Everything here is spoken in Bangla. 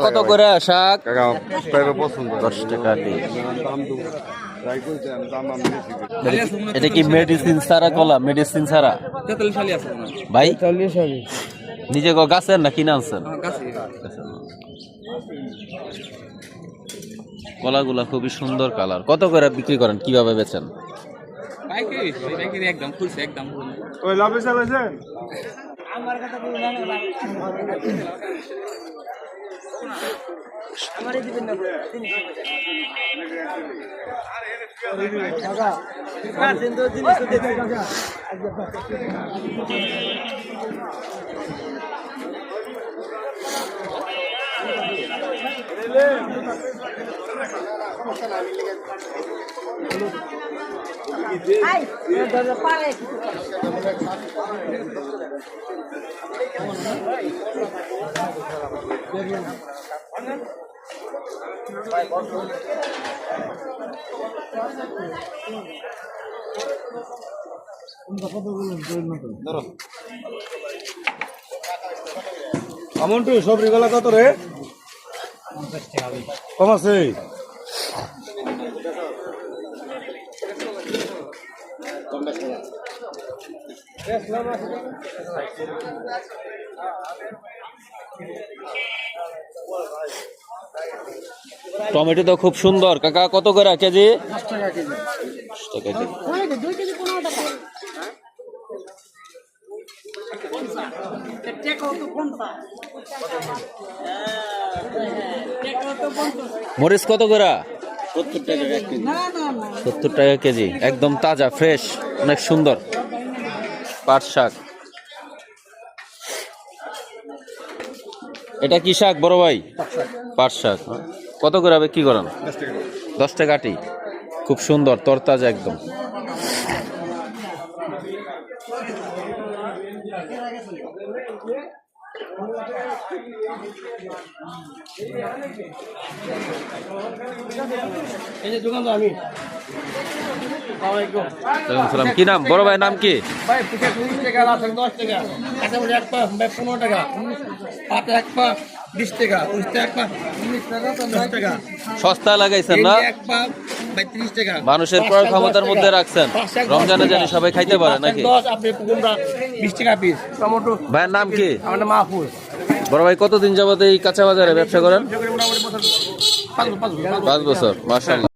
কত করে শাক? 10 টাকা। এটা কি মেডিসিন ছাড়া কলা? মেডিসিন ছাড়া ভাই? নিজে গাছের না কিনে আনছেন? কলাগুলা খুবই সুন্দর কালার। কত করে বিক্রি করেন, কিভাবে বেচেন? আমন্টু সবরি গলা কত রে? কম আছে। টমেটো তো খুব সুন্দর। কাকা কত করে কেজি? 10 টাকা কেজি। 10 টাকা কেজি। 2 কেজি 15 টাকা। মরিচ কত করে? 70 টাকা কেজি। 70 টাকা কেজি। একদম তাজা ফ্রেশ, অনেক সুন্দর পাট শাক। এটা কি শাক বড় ভাই? পাট শাক। কত করে বিক্রি করেন? 10 টাকা আটি। খুব সুন্দর তরতাজা একদম। এই যে দোকান তো আমি। কি নাম বড় ভাই? নাম কি? ভাই 20 টাকা, 10 টাকা, কাঁচা মরিচ 1 পা 15 টাকা, পাট 1 পা 20 টাকা, উস্তা 1 পা 19 টাকা, 10 টাকা। সস্তা লাগাইছেন না? 1 পা 30 টাকা। মানুষের ক্রয় ক্ষমতার মধ্যে রাখছেন, রমজানে জানি সবাই খাইতে পারে নাকি? 10 আপনি কুমড়া 20 টাকা পিস। টমেটো। ভাইয়ের নাম কি? আমার নাম মাহফুজ। বড় ভাই কতদিন যাবত এই কাঁচা বাজারে ব্যবসা করেন? 5 বছর। 5 বছর। মাশাআল্লাহ।